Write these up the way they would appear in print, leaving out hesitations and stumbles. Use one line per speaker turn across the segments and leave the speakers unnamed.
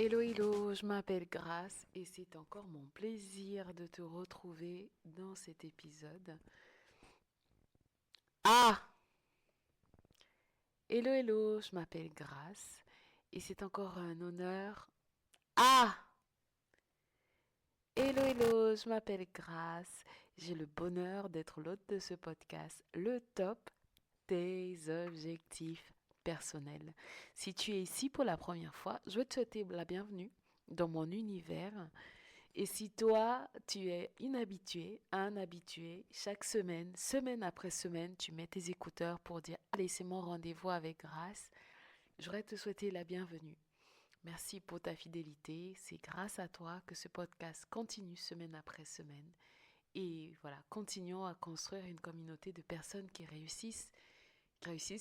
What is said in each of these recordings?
Hello, hello, je m'appelle Grace et c'est encore mon plaisir de te retrouver dans cet épisode. Ah! Hello, hello, je m'appelle Grace et c'est encore un honneur. Ah! Hello, hello, je m'appelle Grace. J'ai le bonheur d'être l'hôte de ce podcast, le top des objectifs personnels. Si tu es ici pour la première fois, je veux te souhaiter la bienvenue dans mon univers. Et si toi, tu es inhabitué, un habitué, chaque semaine, semaine après semaine, tu mets tes écouteurs pour dire, allez, c'est mon rendez-vous avec Grâce, j'aurais te souhaiter la bienvenue. Merci pour ta fidélité. C'est grâce à toi que ce podcast continue semaine après semaine. Et voilà, continuons à construire une communauté de personnes qui réussissent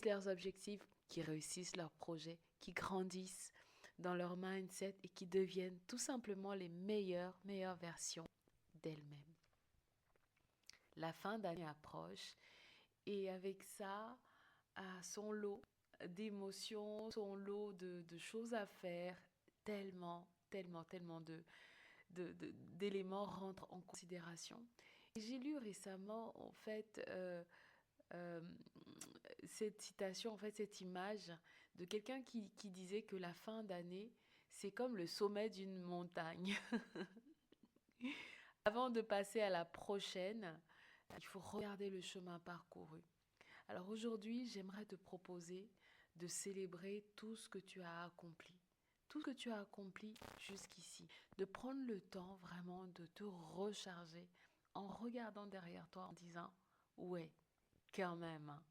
leurs objectifs, qui réussissent leurs projets, qui grandissent dans leur mindset et qui deviennent tout simplement les meilleures versions d'elles-mêmes. La fin d'année approche et avec ça, son lot d'émotions, son lot de choses à faire, tellement d'éléments rentrent en considération. Et j'ai lu récemment, en fait, euh, cette citation, en fait, cette image de quelqu'un qui disait que la fin d'année, c'est comme le sommet d'une montagne. Avant de passer à la prochaine, il faut regarder le chemin parcouru. Alors aujourd'hui, j'aimerais te proposer de célébrer tout ce que tu as accompli. Tout ce que tu as accompli jusqu'ici. De prendre le temps vraiment de te recharger en regardant derrière toi en disant, ouais, quand même, hein,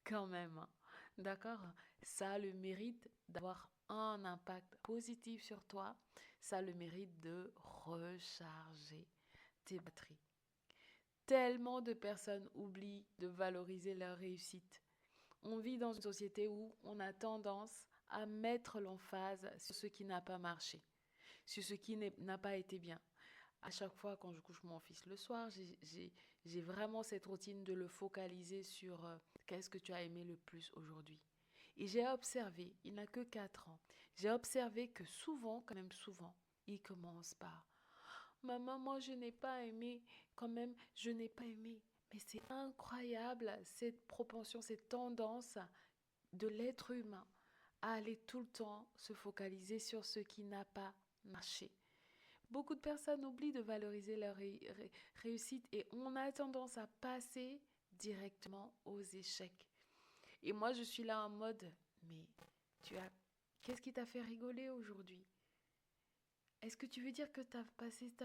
quand même, hein. D'accord? Ça a le mérite d'avoir un impact positif sur toi. Ça a le mérite de recharger tes batteries. Tellement de personnes oublient de valoriser leur réussite. On vit dans une société où on a tendance à mettre l'emphase sur ce qui n'a pas marché, sur ce qui n'a pas été bien. À chaque fois quand je couche mon fils le soir, j'ai vraiment cette routine de le focaliser sur qu'est-ce que tu as aimé le plus aujourd'hui. Et j'ai observé, il n'a que 4 ans, j'ai observé que souvent, quand même souvent, il commence par Maman, moi je n'ai pas aimé, quand même, je n'ai pas aimé. Mais c'est incroyable cette propension, cette tendance de l'être humain à aller tout le temps se focaliser sur ce qui n'a pas marché. Beaucoup de personnes oublient de valoriser leur réussite et on a tendance à passer directement aux échecs. Et moi je suis là en mode, mais tu as, qu'est-ce qui t'a fait rigoler aujourd'hui? Est-ce que tu veux dire que t'as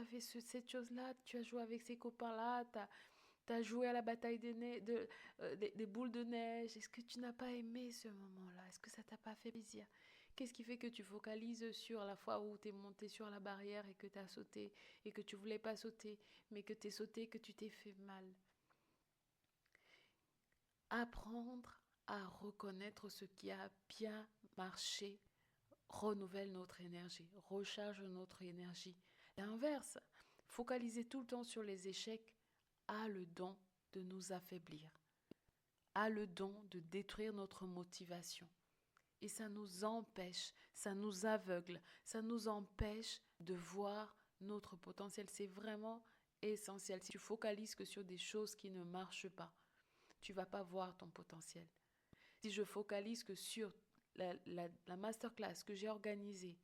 fait cette chose-là, tu as joué avec ces copains-là, t'as joué à la bataille des boules de neige. Est-ce que tu n'as pas aimé ce moment-là? Est-ce que ça t'a pas fait plaisir? Qu'est-ce qui fait que tu focalises sur la fois où t'es monté sur la barrière et que t'as sauté et que tu voulais pas sauter, mais que t'es sauté et que tu t'es fait mal? Apprendre à reconnaître ce qui a bien marché renouvelle notre énergie, recharge notre énergie. L'inverse, focaliser tout le temps sur les échecs a le don de nous affaiblir, a le don de détruire notre motivation. Et ça nous empêche, ça nous aveugle, ça nous empêche de voir notre potentiel. C'est vraiment essentiel. Si tu focalises que sur des choses qui ne marchent pas, tu vas pas voir ton potentiel. Si je focalise que sur la masterclass que j'ai organisée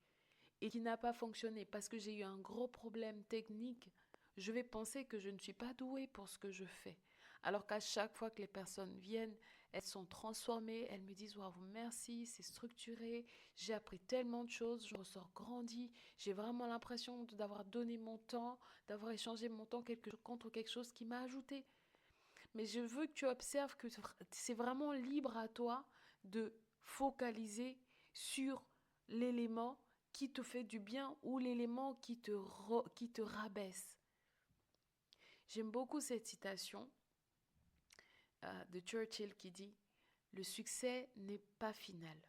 et qui n'a pas fonctionné parce que j'ai eu un gros problème technique, je vais penser que je ne suis pas douée pour ce que je fais. Alors qu'à chaque fois que les personnes viennent, elles sont transformées, elles me disent waouh, merci, c'est structuré, j'ai appris tellement de choses, je ressors grandi, j'ai vraiment l'impression d'avoir donné mon temps, d'avoir échangé mon temps contre quelque chose qui m'a ajouté. Mais je veux que tu observes que c'est vraiment libre à toi de focaliser sur l'élément qui te fait du bien ou l'élément qui te rabaisse. J'aime beaucoup cette citation de Churchill qui dit le succès n'est pas final,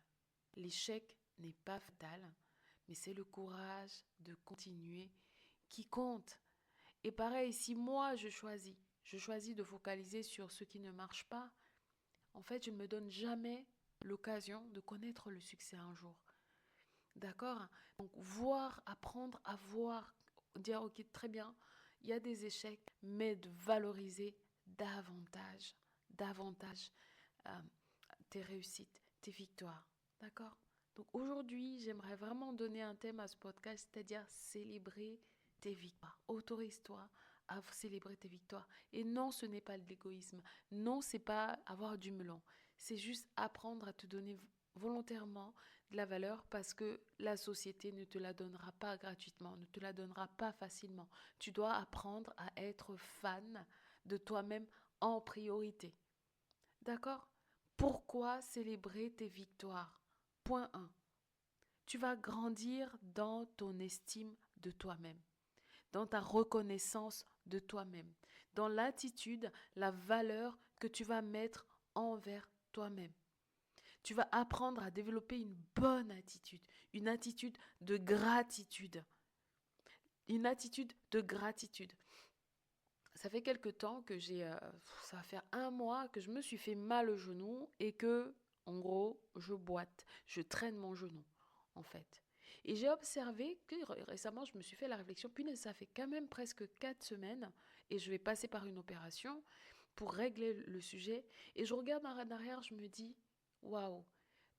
l'échec n'est pas fatal, mais c'est le courage de continuer qui compte. Et pareil, si moi je choisis de focaliser sur ce qui ne marche pas, en fait, je ne me donne jamais l'occasion de connaître le succès un jour. D'accord? Donc, voir, apprendre à voir, dire, ok, très bien, il y a des échecs, mais de valoriser davantage, davantage euh, tes réussites, tes victoires. D'accord? Donc, aujourd'hui, j'aimerais vraiment donner un thème à ce podcast, c'est-à-dire célébrer tes victoires. Autorise-toi à célébrer tes victoires. Et non, ce n'est pas de l'égoïsme. Non, c'est pas avoir du melon. C'est juste apprendre à te donner volontairement de la valeur parce que la société ne te la donnera pas gratuitement, ne te la donnera pas facilement. Tu dois apprendre à être fan de toi-même en priorité. D'accord? Pourquoi célébrer tes victoires? Point 1. Tu vas grandir dans ton estime de toi-même, dans ta reconnaissance de toi-même, dans l'attitude, la valeur que tu vas mettre envers toi-même. Tu vas apprendre à développer une bonne attitude, une attitude de gratitude. Une attitude de gratitude. Ça fait quelque temps que ça va faire un mois que je me suis fait mal au genou et que, en gros, je boite, je traîne mon genou, en fait. Et j'ai observé que récemment, je me suis fait la réflexion, punaise, ça fait quand même presque 4 semaines et je vais passer par une opération pour régler le sujet. Et je regarde en arrière, je me dis, waouh,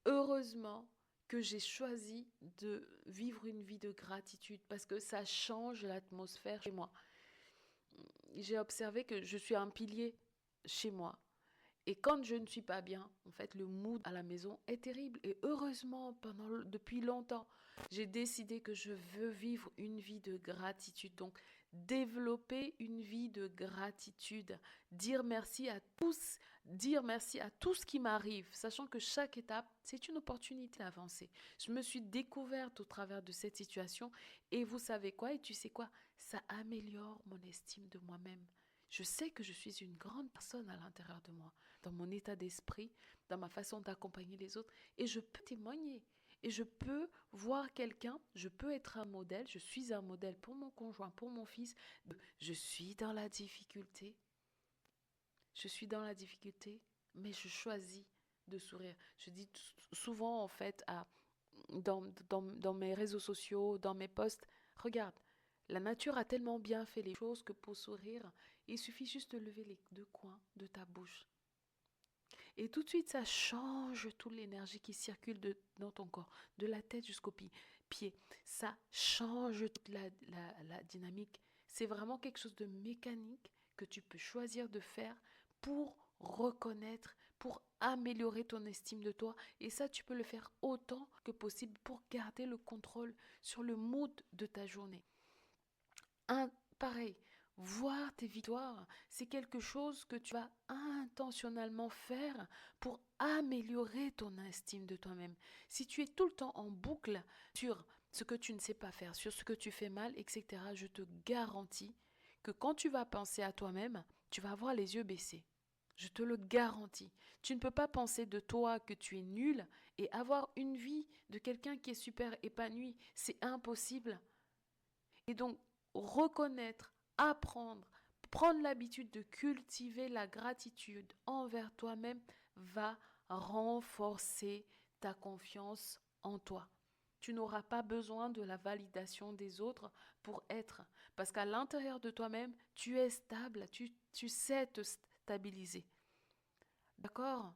heureusement que j'ai choisi de vivre une vie de gratitude parce que ça change l'atmosphère chez moi. J'ai observé que je suis un pilier chez moi. Et quand je ne suis pas bien, en fait, le mood à la maison est terrible. Et heureusement, depuis longtemps, j'ai décidé que je veux vivre une vie de gratitude. Donc, développer une vie de gratitude. Dire merci à tous. Dire merci à tout ce qui m'arrive. Sachant que chaque étape, c'est une opportunité d'avancer. Je me suis découverte au travers de cette situation. Et vous savez quoi? Et tu sais quoi? Ça améliore mon estime de moi-même. Je sais que je suis une grande personne à l'intérieur de moi, dans mon état d'esprit, dans ma façon d'accompagner les autres. Et je peux témoigner. Et je peux voir quelqu'un, je peux être un modèle, je suis un modèle pour mon conjoint, pour mon fils. Je suis dans la difficulté, je suis dans la difficulté, mais je choisis de sourire. Je dis souvent en fait dans mes réseaux sociaux, dans mes posts, regarde, la nature a tellement bien fait les choses que pour sourire, il suffit juste de lever les deux coins de ta bouche. Et tout de suite, ça change toute l'énergie qui circule dans ton corps, de la tête jusqu'aux pieds. Ça change toute la dynamique. C'est vraiment quelque chose de mécanique que tu peux choisir de faire pour reconnaître, pour améliorer ton estime de toi. Et ça, tu peux le faire autant que possible pour garder le contrôle sur le mood de ta journée. Pareil, voir tes victoires, c'est quelque chose que tu vas intentionnellement faire pour améliorer ton estime de toi-même. Si tu es tout le temps en boucle sur ce que tu ne sais pas faire, sur ce que tu fais mal, etc., je te garantis que quand tu vas penser à toi-même, tu vas avoir les yeux baissés. Je te le garantis. Tu ne peux pas penser de toi que tu es nul et avoir une vie de quelqu'un qui est super épanoui. C'est impossible. Et donc, reconnaître, apprendre, prendre l'habitude de cultiver la gratitude envers toi-même va renforcer ta confiance en toi. Tu n'auras pas besoin de la validation des autres pour être. Parce qu'à l'intérieur de toi-même, tu es stable, tu sais te stabiliser. D'accord?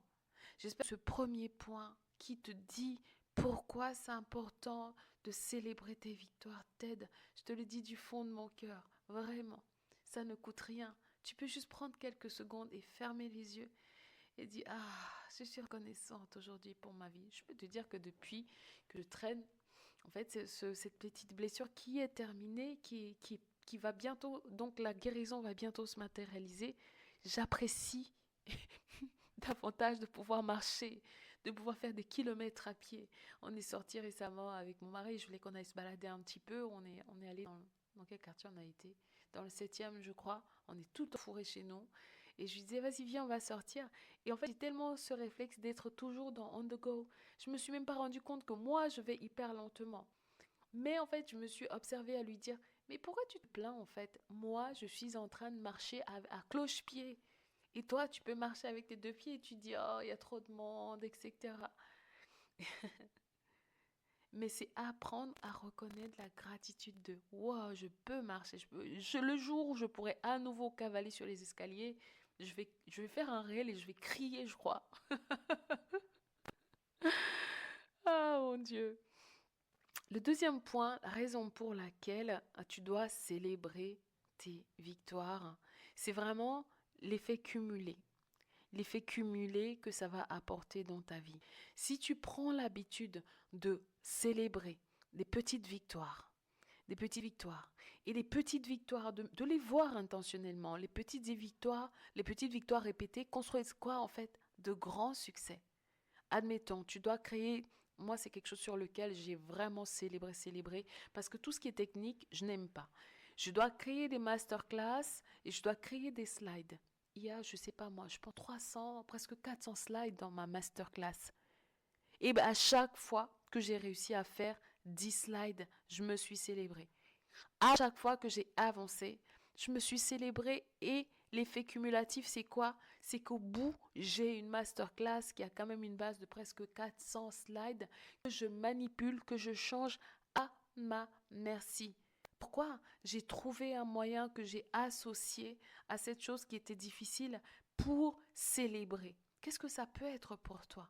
J'espère que ce premier point qui te dit pourquoi c'est important de célébrer tes victoires t'aide. Je te le dis du fond de mon cœur, vraiment. Ça ne coûte rien. Tu peux juste prendre quelques secondes et fermer les yeux et dire ah, je suis reconnaissante aujourd'hui pour ma vie. Je peux te dire que depuis que je traîne, en fait, cette petite blessure qui est terminée, qui va bientôt, donc la guérison va bientôt se matérialiser, j'apprécie davantage de pouvoir marcher, de pouvoir faire des kilomètres à pied. On est sorti récemment avec mon mari, je voulais qu'on aille se balader un petit peu. On est allé dans quel quartier on a été? Dans le 7e, je crois. On est tout enfourré chez nous. Et je lui disais, vas-y, viens, on va sortir. Et en fait, j'ai tellement ce réflexe d'être toujours dans on the go. Je me suis même pas rendu compte que moi, je vais hyper lentement. Mais en fait, je me suis observée à lui dire, mais pourquoi tu te plains en fait? Moi, je suis en train de marcher à cloche-pied. Et toi, tu peux marcher avec tes deux pieds et tu dis, oh, il y a trop de monde, etc. mais c'est apprendre à reconnaître la gratitude de wow, je peux marcher. Le jour où je pourrai à nouveau cavaler sur les escaliers, je vais faire un réel et je vais crier, je crois. Ah mon Dieu. Le deuxième point, la raison pour laquelle tu dois célébrer tes victoires, c'est vraiment l'effet cumulé. L'effet cumulé que ça va apporter dans ta vie. Si tu prends l'habitude de célébrer des petites victoires, et les petites victoires, de les voir intentionnellement, les petites victoires répétées construisent quoi en fait? De grands succès. Admettons, tu dois créer, moi c'est quelque chose sur lequel j'ai vraiment célébré, parce que tout ce qui est technique, je n'aime pas. Je dois créer des masterclass et je dois créer des slides. Il y a, je sais pas moi, je pense 300, presque 400 slides dans ma masterclass. Et ben à chaque fois que j'ai réussi à faire 10 slides, je me suis célébrée. À chaque fois que j'ai avancé, je me suis célébrée et l'effet cumulatif, c'est quoi? C'est qu'au bout, j'ai une masterclass qui a quand même une base de presque 400 slides que je manipule, que je change à ma merci. Pourquoi? J'ai trouvé un moyen que j'ai associé à cette chose qui était difficile pour célébrer. Qu'est-ce que ça peut être pour toi?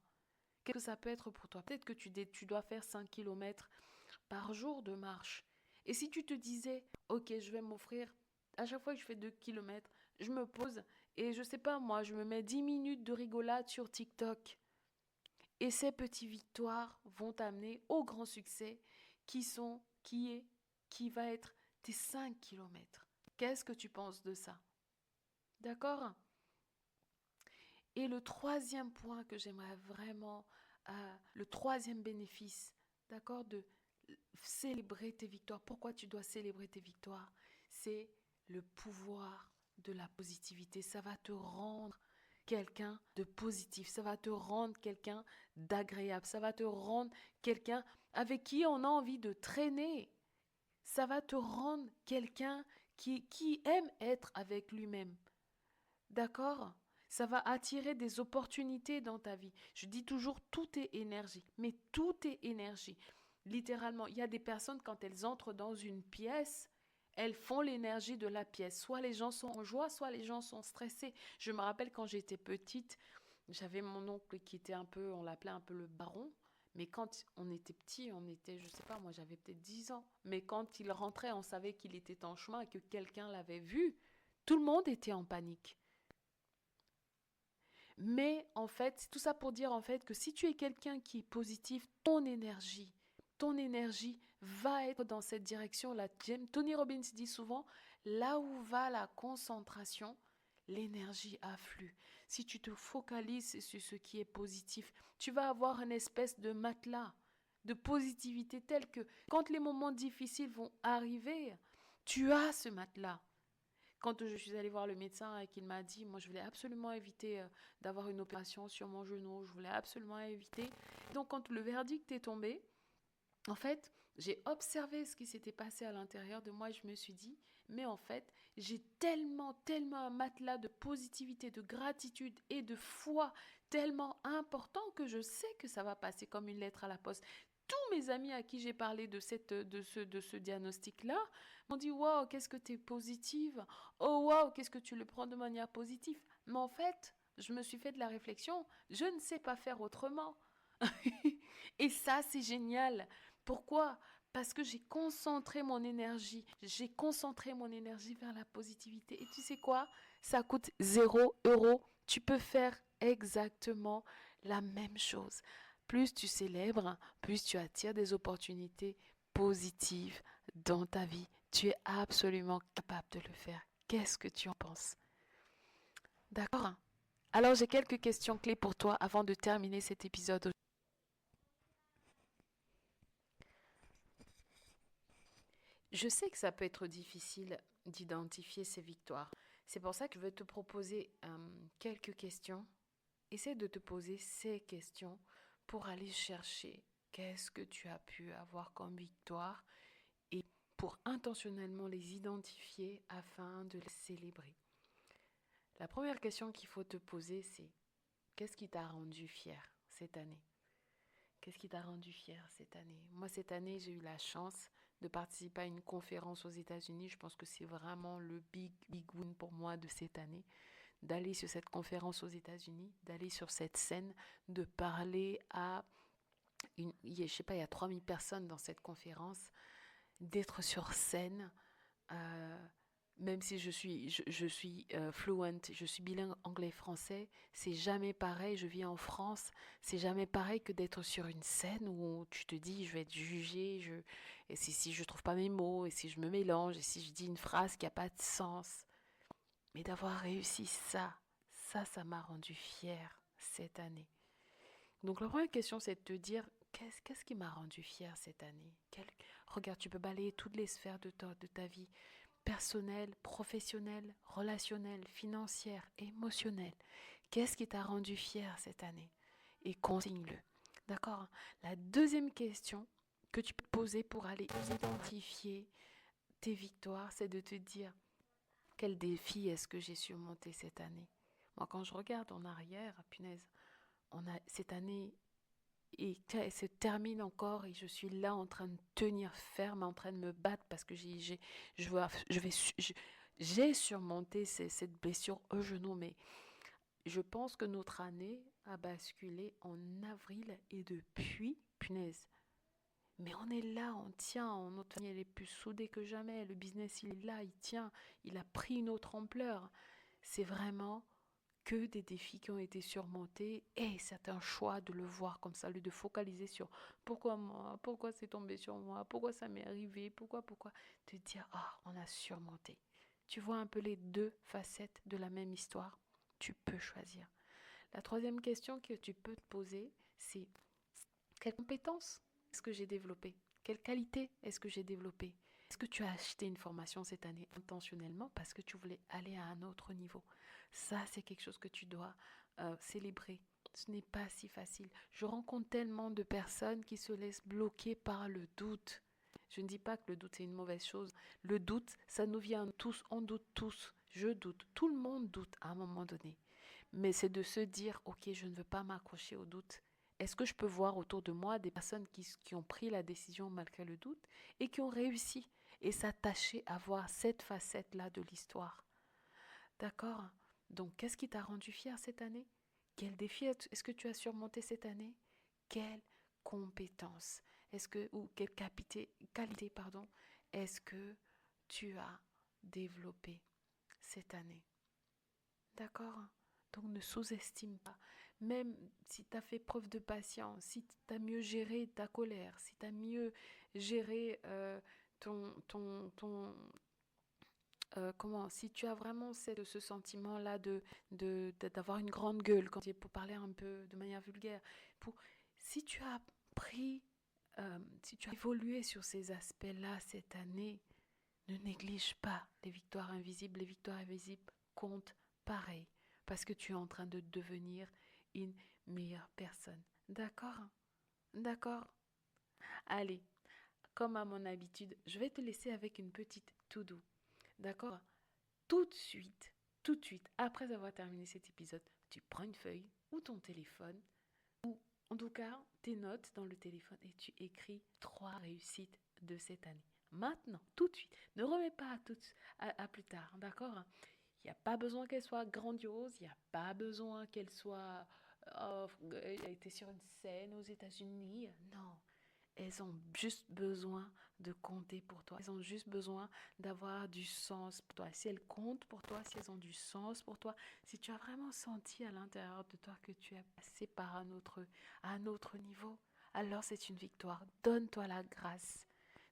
Qu'est-ce que ça peut être pour toi? Peut-être que tu dois faire 5 kilomètres par jour de marche. Et si tu te disais, ok, je vais m'offrir, à chaque fois que je fais 2 kilomètres, je me pose et je sais pas moi, je me mets 10 minutes de rigolade sur TikTok. Et ces petites victoires vont t'amener au grand succès qui va être tes 5 kilomètres. Qu'est-ce que tu penses de ça? D'accord? Et le troisième point que j'aimerais vraiment, le troisième bénéfice, d'accord, de célébrer tes victoires. Pourquoi tu dois célébrer tes victoires? C'est le pouvoir de la positivité. Ça va te rendre quelqu'un de positif. Ça va te rendre quelqu'un d'agréable. Ça va te rendre quelqu'un avec qui on a envie de traîner. Ça va te rendre quelqu'un qui aime être avec lui-même. D'accord? Ça va attirer des opportunités dans ta vie. Je dis toujours, tout est énergie. Mais tout est énergie. Littéralement, il y a des personnes, quand elles entrent dans une pièce, elles font l'énergie de la pièce. Soit les gens sont en joie, soit les gens sont stressés. Je me rappelle quand j'étais petite, j'avais mon oncle qui était un peu, on l'appelait un peu le baron. Mais quand on était petit, on était, je sais pas, moi j'avais peut-être 10 ans. Mais quand il rentrait, on savait qu'il était en chemin et que quelqu'un l'avait vu. Tout le monde était en panique. Mais en fait, c'est tout ça pour dire en fait que si tu es quelqu'un qui est positif, ton énergie va être dans cette direction-là. Tony Robbins dit souvent, là où va la concentration, l'énergie afflue. Si tu te focalises sur ce qui est positif, tu vas avoir une espèce de matelas de positivité tel que quand les moments difficiles vont arriver, tu as ce matelas. Quand je suis allée voir le médecin et qu'il m'a dit, moi je voulais absolument éviter d'avoir une opération sur mon genou, je voulais absolument éviter. Donc quand le verdict est tombé, en fait, j'ai observé ce qui s'était passé à l'intérieur de moi et je me suis dit, mais en fait, j'ai tellement un matelas de positivité, de gratitude et de foi tellement important que je sais que ça va passer comme une lettre à la poste. Tous mes amis à qui j'ai parlé de ce diagnostic-là m'ont dit, waouh, qu'est-ce que tu es positive. Oh, waouh, qu'est-ce que tu le prends de manière positive. Mais en fait, je me suis fait de la réflexion, je ne sais pas faire autrement. Et ça, c'est génial. Pourquoi? Parce que j'ai concentré mon énergie vers la positivité. Et tu sais quoi? Ça coûte 0 €. Tu peux faire exactement la même chose. Plus tu célèbres, plus tu attires des opportunités positives dans ta vie. Tu es absolument capable de le faire. Qu'est-ce que tu en penses? D'accord? Alors j'ai quelques questions clés pour toi avant de terminer cet épisode. Je sais que ça peut être difficile d'identifier ces victoires. C'est pour ça que je vais te proposer quelques questions. Essaie de te poser ces questions pour aller chercher qu'est-ce que tu as pu avoir comme victoire et pour intentionnellement les identifier afin de les célébrer. La première question qu'il faut te poser, c'est qu'est-ce qui t'a rendu fier cette année? Qu'est-ce qui t'a rendu fier cette année? Moi, cette année, j'ai eu la chance de participer à une conférence aux États-Unis. Je pense que c'est vraiment le big win pour moi de cette année, d'aller sur cette conférence aux États-Unis, d'aller sur cette scène, de parler à je sais pas, il y a 3000 personnes dans cette conférence, d'être sur scène, euh, même si je suis fluent, je suis bilingue anglais-français, c'est jamais pareil, je vis en France, c'est jamais pareil que d'être sur une scène où tu te dis, je vais être jugé, et si je trouve pas mes mots, et si je me mélange, et si je dis une phrase qui a pas de sens. Mais d'avoir réussi ça m'a rendu fière cette année. Donc la première question, c'est de te dire, qu'est-ce qui m'a rendu fière cette année? Regarde, tu peux balayer toutes les sphères de ta vie, personnelle, professionnelle, relationnelle, financière, émotionnelle. Qu'est-ce qui t'a rendu fière cette année? Et consigne-le. D'accord? La deuxième question que tu peux poser pour aller identifier tes victoires, c'est de te dire, quel défi est-ce que j'ai surmonté cette année? Moi, quand je regarde en arrière, punaise, cette année et elle se termine encore et je suis là en train de tenir ferme, en train de me battre parce que je vais, j'ai surmonté cette blessure au genou, mais je pense que notre année a basculé en avril et depuis, punaise, mais on est là, on tient, notre famille elle est plus soudée que jamais, le business il est là, il tient, il a pris une autre ampleur. C'est vraiment que des défis qui ont été surmontés et c'est un choix de le voir comme ça, au lieu de focaliser sur pourquoi moi, pourquoi c'est tombé sur moi, pourquoi ça m'est arrivé, pourquoi, te dire on a surmonté. Tu vois un peu les deux facettes de la même histoire, tu peux choisir. La troisième question que tu peux te poser, c'est quelles compétences est-ce que j'ai développées? Quelle qualité est-ce que j'ai développée? Est-ce que tu as acheté une formation cette année intentionnellement parce que tu voulais aller à un autre niveau? Ça, c'est quelque chose que tu dois célébrer. Ce n'est pas si facile. Je rencontre tellement de personnes qui se laissent bloquer par le doute. Je ne dis pas que le doute, c'est une mauvaise chose. Le doute, ça nous vient tous, on doute tous. Je doute. Tout le monde doute à un moment donné. Mais c'est de se dire, ok, je ne veux pas m'accrocher au doute. Est-ce que je peux voir autour de moi des personnes qui ont pris la décision malgré le doute et qui ont réussi et s'attacher à voir cette facette-là de l'histoire? D'accord? Donc, qu'est-ce qui t'a rendu fier cette année? Quel défi est-ce que tu as surmonté cette année? Quelle compétence ou quelle qualité, pardon, est-ce que tu as développé cette année? D'accord? Donc ne sous-estime pas. Même si tu as fait preuve de patience, si tu as mieux géré ta colère, si tu as mieux géré ton si tu as vraiment ce sentiment-là d'avoir une grande gueule, pour parler un peu de manière vulgaire, si tu as pris, si tu as évolué sur ces aspects-là cette année, ne néglige pas les victoires invisibles. Les victoires invisibles comptent pareil parce que tu es en train de devenir une meilleure personne. D'accord? D'accord? Allez, comme à mon habitude, je vais te laisser avec une petite to-do. D'accord? Tout de suite, après avoir terminé cet épisode, tu prends une feuille ou ton téléphone, ou en tout cas tes notes dans le téléphone et tu écris 3 réussites de cette année. Maintenant, tout de suite. Ne remets pas à plus tard, d'accord? Il n'y a pas besoin qu'elle soit grandiose, il n'y a pas besoin qu'elle soit... elle a été sur une scène aux États-Unis. Non, elles ont juste besoin de compter pour toi. Elles ont juste besoin d'avoir du sens pour toi. Si elles comptent pour toi, si elles ont du sens pour toi, si tu as vraiment senti à l'intérieur de toi que tu es passé par à un autre niveau, alors c'est une victoire. Donne-toi la grâce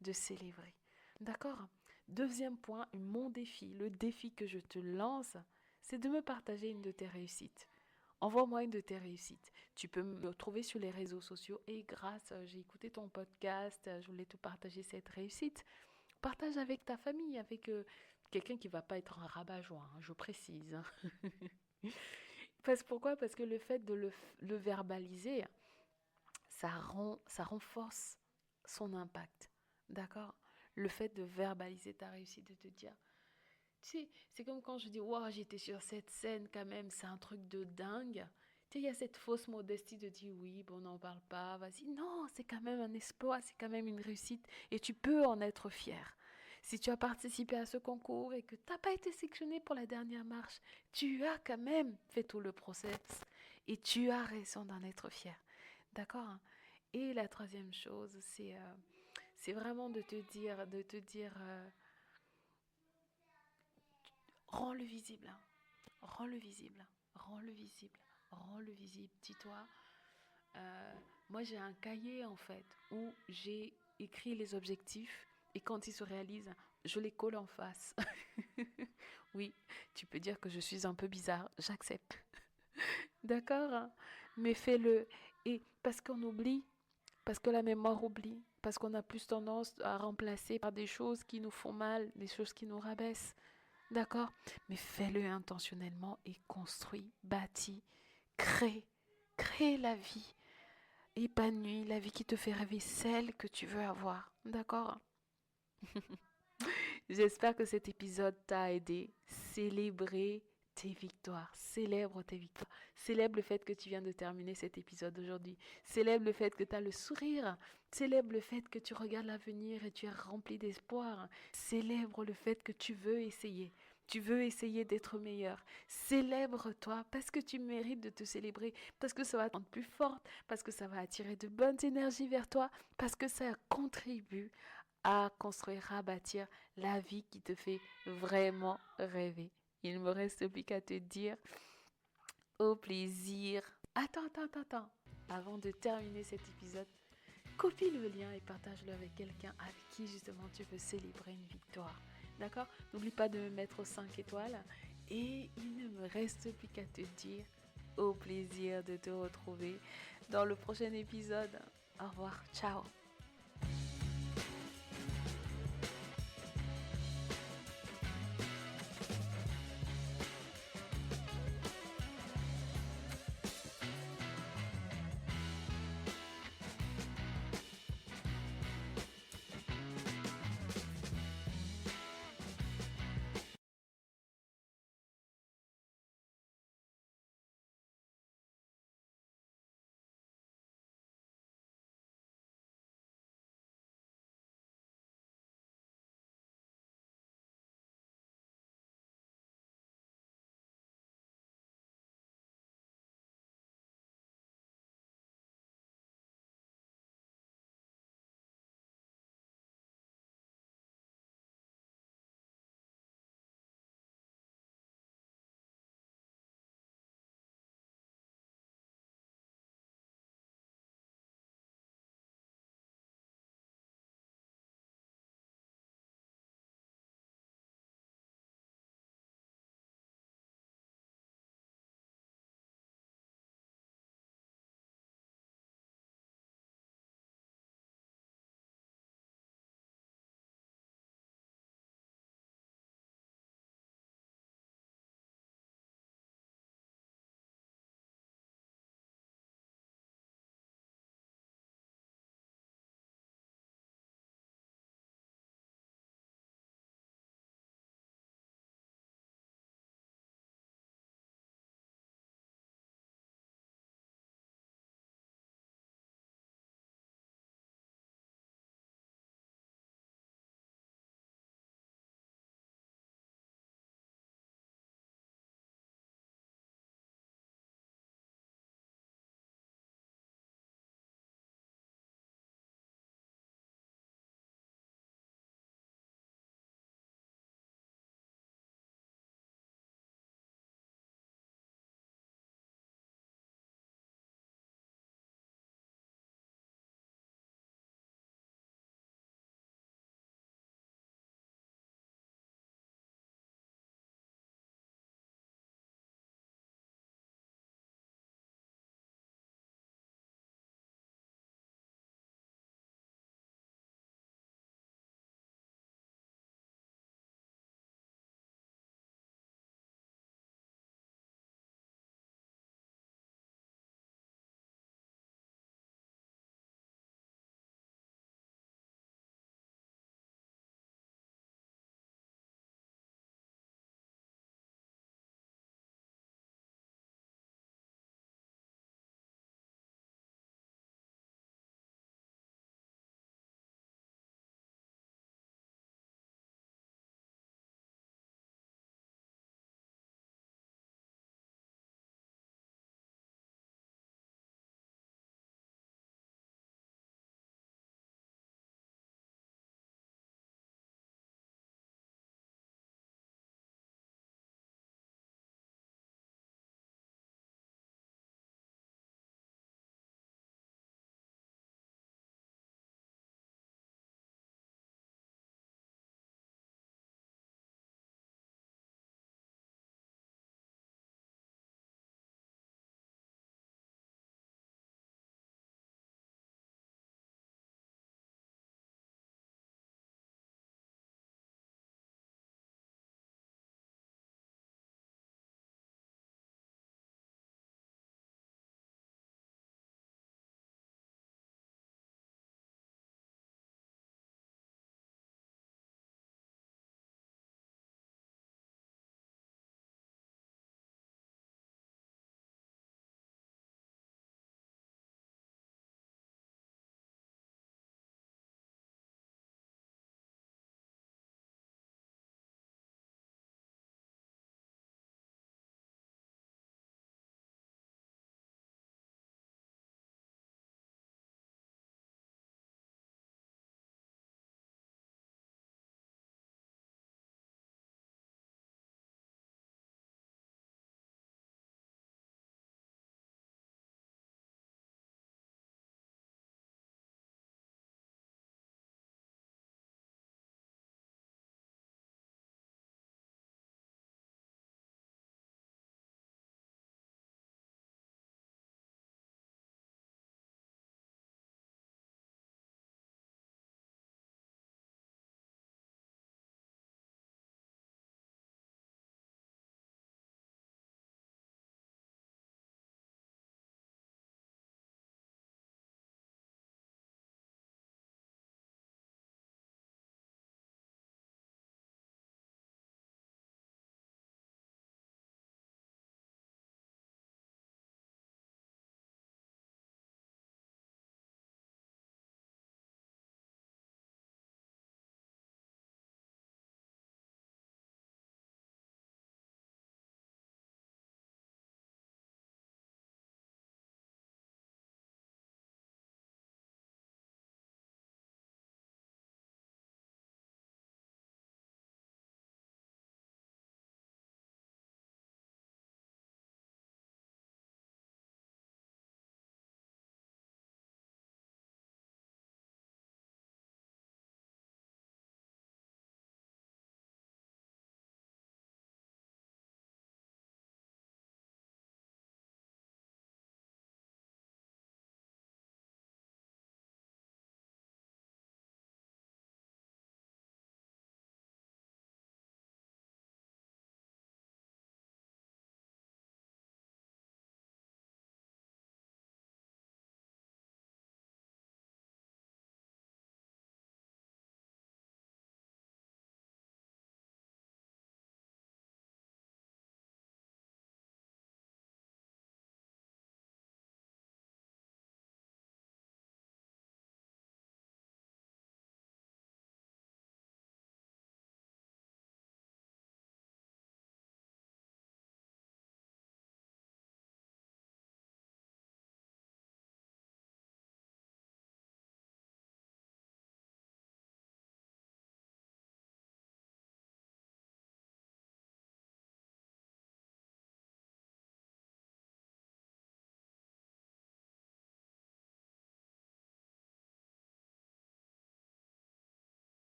de célébrer. D'accord? Deuxième point, mon défi, le défi que je te lance, c'est de me partager une de tes réussites. Envoie-moi une de tes réussites. Tu peux me trouver sur les réseaux sociaux et j'ai écouté ton podcast, je voulais te partager cette réussite. Partage avec ta famille, avec quelqu'un qui ne va pas être un rabat-joie, hein, je précise. Hein. Pourquoi? Parce que le fait de le verbaliser, ça renforce son impact. D'accord? Le fait de verbaliser ta réussite, de te dire, tu sais, c'est comme quand je dis, wow, j'étais sur cette scène quand même, c'est un truc de dingue. Tu sais, il y a cette fausse modestie de dire oui, bon, on n'en parle pas, vas-y. Non, c'est quand même un exploit, c'est quand même une réussite et tu peux en être fier. Si tu as participé à ce concours et que tu n'as pas été sélectionné pour la dernière marche, tu as quand même fait tout le process et tu as raison d'en être fier. D'accord, hein? Et la troisième chose, c'est vraiment de te dire, rends-le visible, hein. Rends-le visible, rends-le visible, rends-le visible. Dis-toi, euh, moi j'ai un cahier en fait où j'ai écrit les objectifs et quand ils se réalisent, je les colle en face. Oui, tu peux dire que je suis un peu bizarre, j'accepte. D'accord, hein? Mais fais-le. Et parce qu'on oublie, parce que la mémoire oublie, parce qu'on a plus tendance à remplacer par des choses qui nous font mal, des choses qui nous rabaissent. D'accord? Mais fais-le intentionnellement et construis, bâtis, crée. Crée la vie épanouie, la vie qui te fait rêver, celle que tu veux avoir. D'accord? J'espère que cet épisode t'a aidé. Célébrer tes victoires. Célèbre tes victoires. Célèbre le fait que tu viens de terminer cet épisode aujourd'hui. Célèbre le fait que tu as le sourire. Célèbre le fait que tu regardes l'avenir et tu es rempli d'espoir. Célèbre le fait que tu veux essayer. Tu veux essayer d'être meilleur. Célèbre-toi parce que tu mérites de te célébrer, parce que ça va te rendre plus forte, parce que ça va attirer de bonnes énergies vers toi, parce que ça contribue à construire, à bâtir la vie qui te fait vraiment rêver. Il ne me reste plus qu'à te dire au plaisir. Attends. Avant de terminer cet épisode, copie le lien et partage-le avec quelqu'un avec qui justement tu veux célébrer une victoire. D'accord? N'oublie pas de me mettre 5 étoiles. Et il ne me reste plus qu'à te dire au plaisir de te retrouver dans le prochain épisode. Au revoir, ciao.